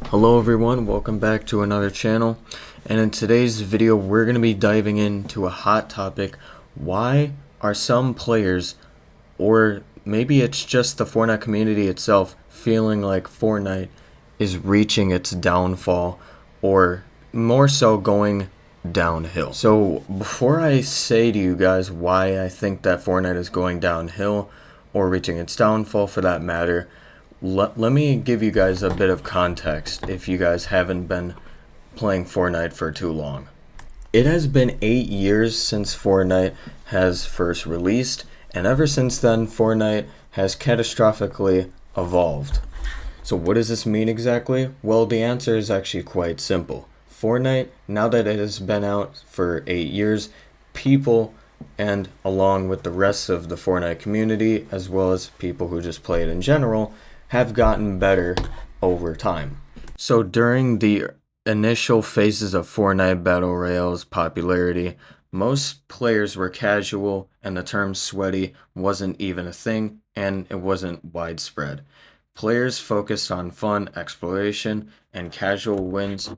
Hello everyone, welcome back to another channel, and in today's video we're going to be diving into a hot topic. Why are some players, or maybe it's just the Fortnite community itself, feeling like Fortnite is reaching its downfall, or more so going downhill? So before I say to you guys why I think that Fortnite is going downhill, or reaching its downfall for that matter, let me give you guys a bit of context if you guys haven't been playing Fortnite for too long. It has been 8 years since Fortnite has first released, and ever since then, Fortnite has catastrophically evolved. So, what does this mean exactly? Well, the answer is actually quite simple. Fortnite, now that it has been out for 8 years, people and along with the rest of the Fortnite community, as well as people who just play it in general, have gotten better over time. So during the initial phases of Fortnite Battle Royale's popularity, most players were casual and the term sweaty wasn't even a thing and it wasn't widespread. Players focused on fun, exploration, and casual wins.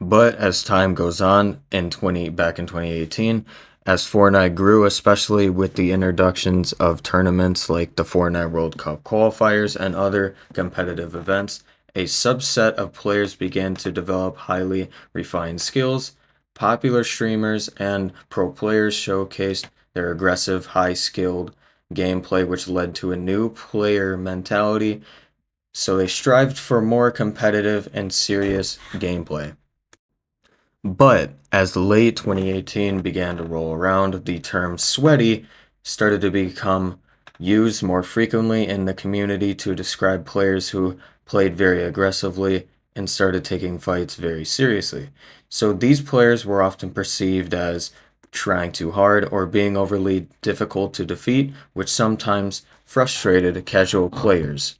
But as time goes on, back in 2018, as Fortnite grew, especially with the introductions of tournaments like the Fortnite World Cup qualifiers and other competitive events, a subset of players began to develop highly refined skills. Popular streamers and pro players showcased their aggressive, high-skilled gameplay, which led to a new player mentality. So they strived for more competitive and serious gameplay. But as late 2018 began to roll around, the term sweaty started to become used more frequently in the community to describe players who played very aggressively and started taking fights very seriously. So these players were often perceived as trying too hard or being overly difficult to defeat, which sometimes frustrated casual players.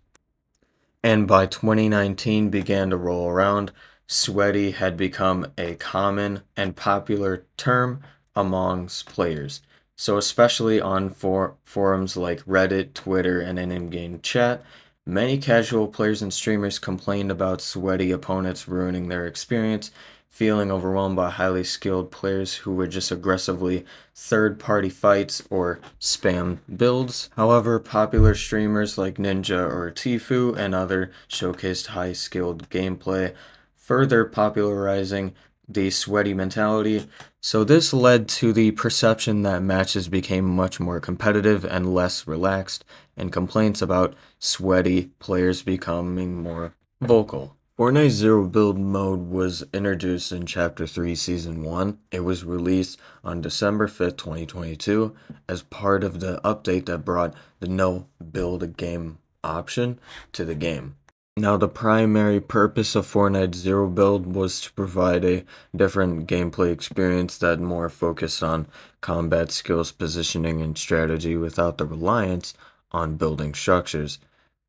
And by 2019 began to roll around, sweaty had become a common and popular term amongst players. So especially on forums like Reddit, Twitter, and in-game chat, many casual players and streamers complained about sweaty opponents ruining their experience, feeling overwhelmed by highly skilled players who would just aggressively third-party fights or spam builds. However, popular streamers like Ninja or Tfue and other showcased high-skilled gameplay, further popularizing the sweaty mentality. So this led to the perception that matches became much more competitive and less relaxed, and complaints about sweaty players becoming more vocal. Fortnite Zero Build mode was introduced in Chapter 3 Season 1. It was released on December 5th, 2022 as part of the update that brought the no build a game option to the game. Now, the primary purpose of Fortnite Zero Build was to provide a different gameplay experience that more focused on combat skills, positioning, and strategy without the reliance on building structures.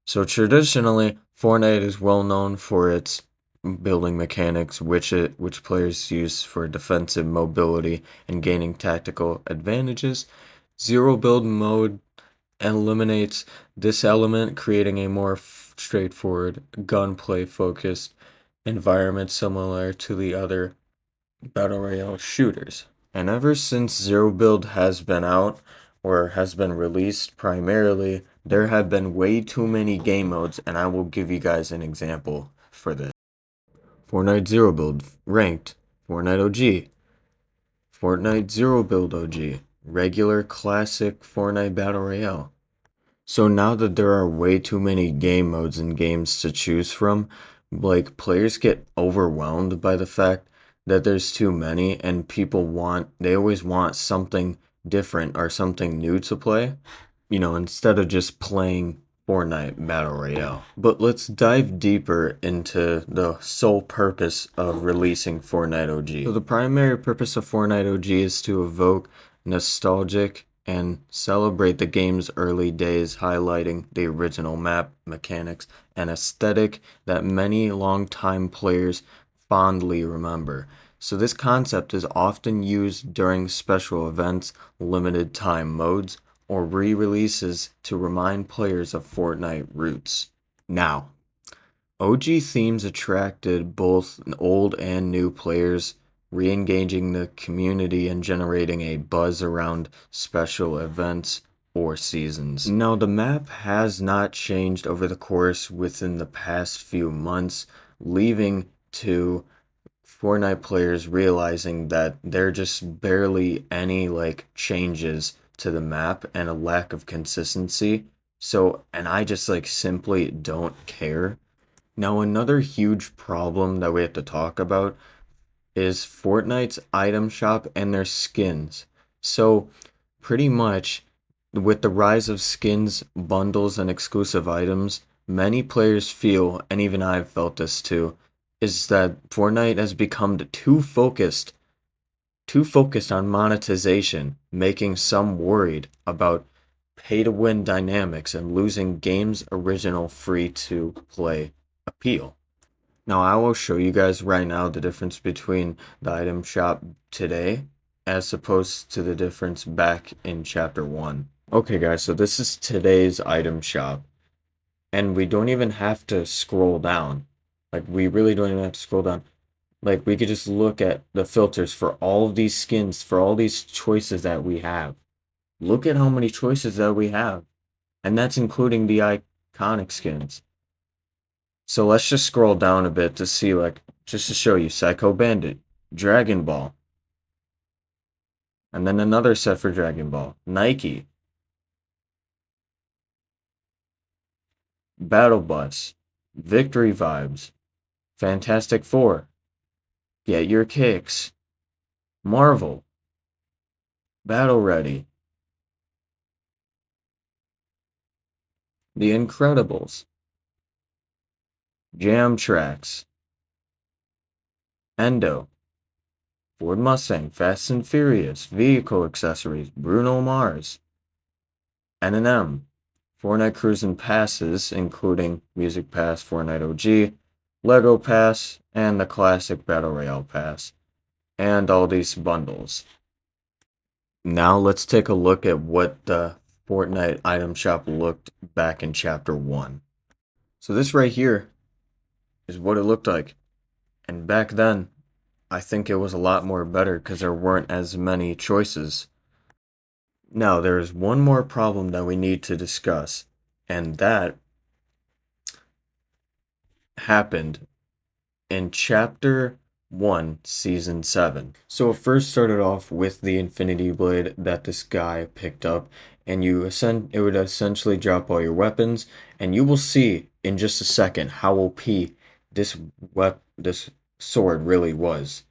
So traditionally, Fortnite is well known for its building mechanics, which players use for defensive mobility and gaining tactical advantages. Zero build mode eliminates this element, creating a more straightforward gunplay focused environment similar to the other battle royale shooters. And ever since Zero Build has been out or has been released, primarily there have been way too many game modes, and I will give you guys an example for this. Fortnite Zero Build Ranked, Fortnite OG, Fortnite Zero Build OG, regular classic Fortnite Battle Royale. So now that there are way too many game modes and games to choose from, like players get overwhelmed by the fact that there's too many and they always want something different or something new to play, instead of just playing Fortnite Battle Royale. But let's dive deeper into the sole purpose of releasing Fortnite OG. So the primary purpose of Fortnite OG is to evoke nostalgic and celebrate the game's early days, highlighting the original map mechanics and aesthetic that many longtime players fondly remember. So this concept is often used during special events, limited time modes, or re-releases to remind players of Fortnite roots. Now, OG themes attracted both old and new players, re-engaging the community and generating a buzz around special events or seasons. Now, the map has not changed over the course within the past few months, leaving to Fortnite players realizing that there are just barely any like changes to the map and a lack of consistency. So, and I just like simply don't care. Now, another huge problem that we have to talk about is Fortnite's item shop and their skins. So, pretty much, with the rise of skins, bundles, and exclusive items, many players feel, and even I've felt this too, is that Fortnite has become too focused on monetization, making some worried about pay to win dynamics and losing game's original free to play appeal. Now, I will show you guys right now the difference between the item shop today as opposed to the difference back in chapter 1. Okay, guys, so this is today's item shop, and we don't even have to scroll down. Like, we really don't even have to scroll down. Like, we could just look at the filters for all of these skins, for all these choices that we have. Look at how many choices that we have, and that's including the iconic skins. So let's just scroll down a bit to see, like, just to show you Psycho Bandit, Dragon Ball, and then another set for Dragon Ball, Nike, Battle Bus, Victory Vibes, Fantastic Four, Get Your Kicks, Marvel, Battle Ready, The Incredibles, Jam Tracks, Endo, Ford Mustang, Fast and Furious, Vehicle Accessories, Bruno Mars, N&M, Fortnite Cruisin' Passes, including Music Pass, Fortnite OG, Lego Pass, and the classic Battle Royale Pass, and all these bundles. Now let's take a look at what the Fortnite item shop looked back in chapter 1. So this right here is what it looked like. And back then, I think it was a lot more better because there weren't as many choices. Now, there is one more problem that we need to discuss, and that happened in Chapter 1, Season 7. So it first started off with the Infinity Blade that this guy picked up, and it would essentially drop all your weapons, and you will see in just a second how OP this sword really was.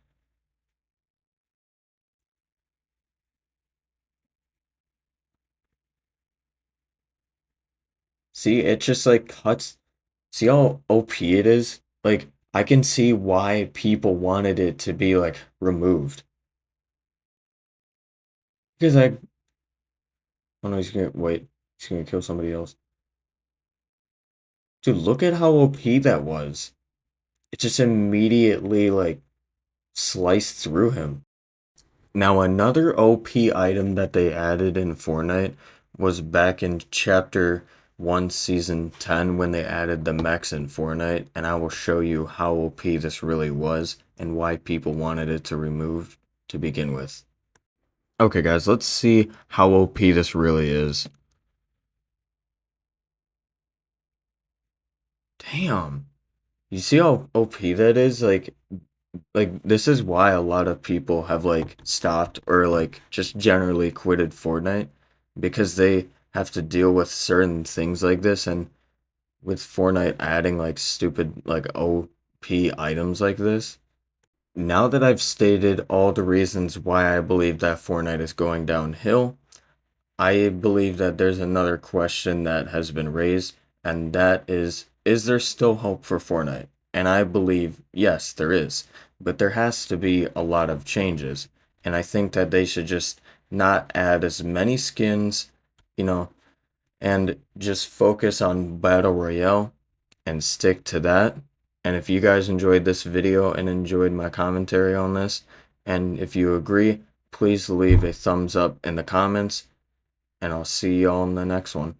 See, it just like cuts. See how OP it is? Like, I can see why people wanted it to be like removed. Because oh no, he's gonna wait. He's gonna kill somebody else. Dude, look at how OP that was. It just immediately like sliced through him. Now, another OP item that they added in Fortnite was back in Chapter 1, Season 10 when they added the mechs in Fortnite, and I will show you how OP this really was and why people wanted it to remove to begin with. Okay, guys, let's see how OP this really is. Damn. You see how OP that is? Like this is why a lot of people have like stopped or like just generally quitted Fortnite because they have to deal with certain things like this, and with Fortnite adding like stupid like OP items like this. Now that I've stated all the reasons why I believe that Fortnite is going downhill, I believe that there's another question that has been raised, and that is there still hope for Fortnite? And I believe, yes, there is. But there has to be a lot of changes. And I think that they should just not add as many skins, you know, and just focus on Battle Royale and stick to that. And if you guys enjoyed this video and enjoyed my commentary on this, and if you agree, please leave a thumbs up in the comments and I'll see y'all in the next one.